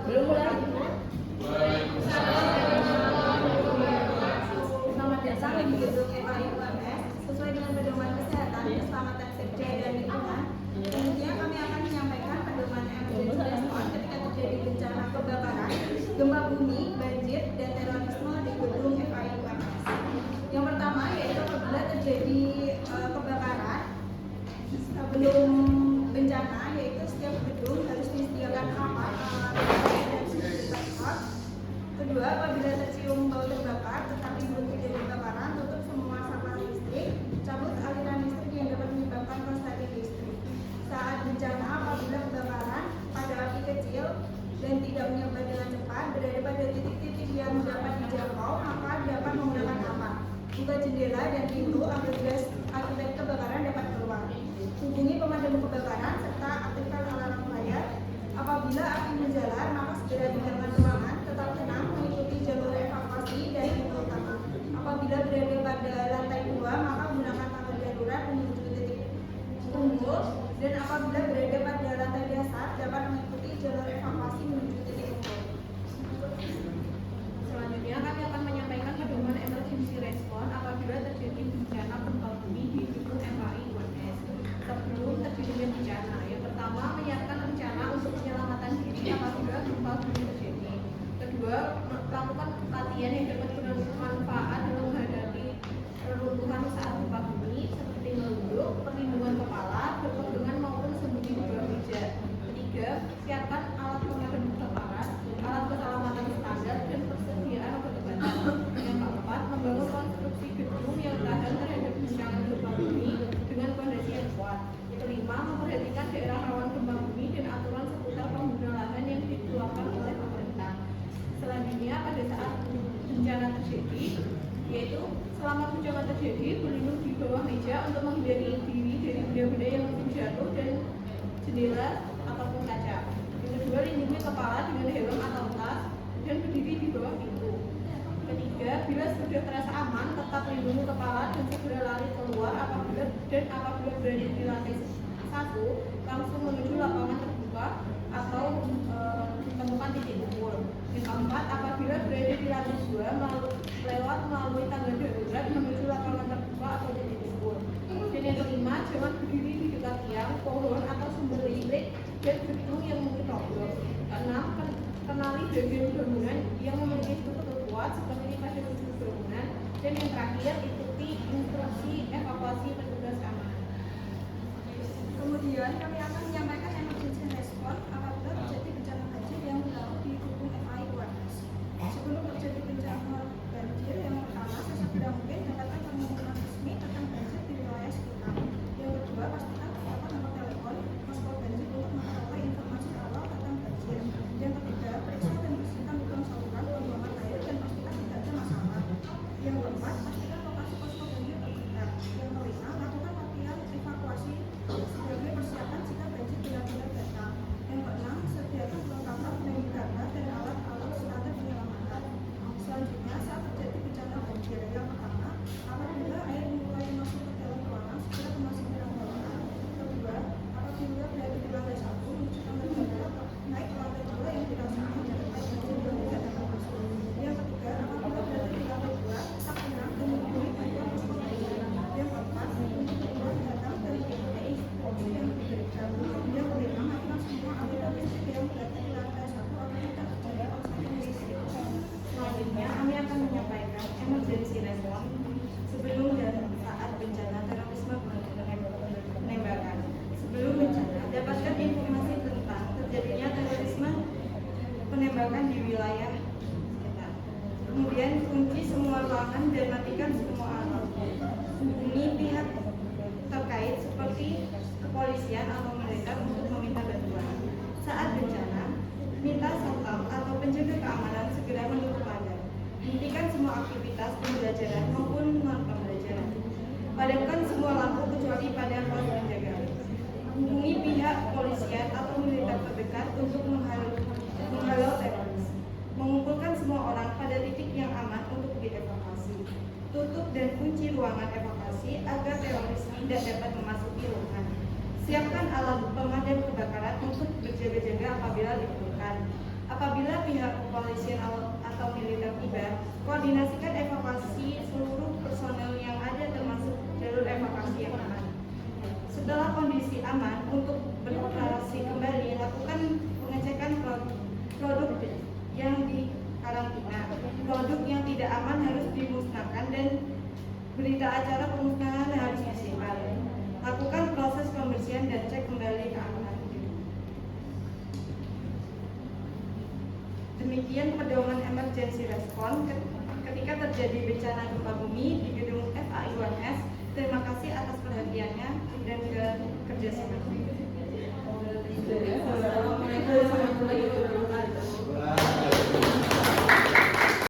Belum mulai. Selamat datang di gedung FAI-UMS. Sesuai dengan pedoman kesehatan, keselamatan kerja dan lingkungan, selanjutnya kami akan menyampaikan pedoman emergency response ketika terjadi bencana kebakaran, gempa bumi, banjir, dan terorisme di gedung FAI-UMS. Yang pertama yaitu apabila terjadi kebakaran sebelum bencana, yaitu setiap gedung harus disediakan alat dan security. Kedua, apabila tercium bau terbakar tetapi belum terjadi kebakaran, tutup semua saluran listrik, cabut aliran listrik yang dapat menyebabkan korsleting listrik. Saat bencana, apabila kebakaran pada api kecil dan tidak menyebar dengan cepat, berada pada titik-titik yang dapat dijangkau, maka dapat menggunakan alat. Buka jendela dan pintu agar gas akibat kebakaran dapat keluar. Hubungi pemadam kebakaran serta aktifkan alarm fire. Apabila api menjalar, maka segera tinggalkan ruangan, tetap tenang, mengikuti jalur evakuasi dari pintu utama. Apabila berada pada lantai 2, maka gunakan tangga darurat menuju titik kumpul, dan apabila berada pada lantai dasar, dapat mengikuti jalur evakuasi menuju titik kumpul. Selanjutnya kami akan menyampaikan pedoman emergency response apabila terjadi bencana gempa bumi di gedung FAI-UMS. Sebelum terjadinya bencana, yang pertama menyiapkan rencana untuk penyelamatan diri apabila gempa bumi terjadi. Kedua, melakukan latihan yang dapat bermanfaat dalam menghadapi reruntuhan saat gempa bumi seperti melunduk, perlindungan kepala, berpegangan maupun sembunyi di bawah meja. Ketiga, siapkan alat pemadam kebakaran, alat keselamatan standar dan persediaan obat-obatan. Yang keempat, membangun konstruksi gedung yang tahan terhadap guncangan gempa bumi dengan fondasi yang kuat. Yang kelima, memperhatikan daerah rawan gempa bumi dan aturan seputar pengguna lahan yang dikeluarkan oleh pemerintah. Selanjutnya, pada saat bencana terjadi, yaitu selama bencana terjadi, berlindung di bawah meja untuk menghindari diri dari benda-benda yang mungkin jatuh dan jendela ataupun kaca. Yang kedua, lindungi kepala dengan helm atau tas dan berdiri di bawah pintu. Ketiga, bila sudah terasa aman, tetap lindungi kepala dan segera lari keluar apabila berada di lantai 1, langsung menuju lapangan terbuka atau ditemukan titik kumpul. Yang keempat, apabila berada di lantai 2, melalui tangga darurat menuju lapangan terbuka atau titik kumpul. Dan yang kelima, jangan berdiri di dekat tiang, pohon atau sumber listrik dan gedung yang mungkin roboh. Keenam, kenali bagian bangunan yang memiliki struktur kuat seperti pada sudut bangunan. Dan yang terakhir, ikuti instruksi evakuasi petugas keamanan. Kemudian kami akan menyampaikan emergency response apabila terjadi bencana banjir yang berlaku di gedung FAI-UMS. Sebelum terjadi bencana banjir, yang pertama, sesegera mungkin dapatkan pengumuman resmi tentang banjir di wilayah sekitar. Yang kedua, pastikan terdapat nomor telepon posko banjir untuk mengetahui informasi awal tentang banjir. Yang ketiga, periksa dan bersihkan lubang saluran pembuangan air dan pastikan tidak ada masalah. Yang keempat, pastikan lokasi posko banjir terdekat. Yang kelima, lakukan latihan evakuasi sebagai persiapan jika banjir benar-benar datang. Yang keenam, sediakan perlengkapan dari garda dan alat-alat standar penyelamatan. Selanjutnya, saat terjadi bencana banjir, yang pertama, apabila air mulai masuk ke dalam ruangan, segera kemasi dalam ruangan. Kedua, apabila berada di lantai 1, menuju tangga darurat, naik ke lantai 2 yang dirasakan jarak air banjir dan tidak dapat masuk. Yang ketiga, apabila berada di lantai 2, tetap tenang dan menghubungi bantuan posko banjir. Yang keempat, untuk datang dan mengikuti instruksi yang diberikan. Yang kelima, matikan semua aliran listrik yang berada di lantai 1 agar tidak terjadi korsleting listrik. Selanjutnya, kami akan menyampaikan emergency response sebelum dan saat bencana terorisme penembakan. Sebelum bencana, dapatkan informasi tentang terjadinya terorisme penembakan di wilayah sekitar. Kemudian, kunci semua ruangan dan matikan semua alat. Hubungi pihak terkait seperti kepolisian atau militer untuk meminta bantuan. Saat bencana, minta satpam atau penjaga keamanan segera menutup pagar. Hentikan semua aktivitas pembelajaran maupun non-pembelajaran. Padamkan semua lampu kecuali pada pos penjagaan. Hubungi pihak kepolisian atau militer terdekat untuk menghalau teroris. Mengumpulkan semua orang pada titik yang aman untuk dievakuasi. Tutup dan kunci ruangan evakuasi agar teroris tidak dapat memasuki ruangan. Siapkan alat pemadam kebakaran untuk berjaga-jaga apabila diperlukan. Apabila Koordinasikan evakuasi seluruh personel yang ada termasuk jalur evakuasi yang aman. Setelah kondisi aman untuk beroperasi kembali, lakukan pengecekan produk yang di karantina. Produk yang tidak aman harus dimusnahkan dan berita acara pemusnahan harus disimpan. Lakukan proses pembersihan dan cek kembali keamanan. Demikian pedoman emergency response ketika terjadi bencana gempa bumi di gedung FAI 1S. Terima kasih atas perhatiannya dan kerjasama.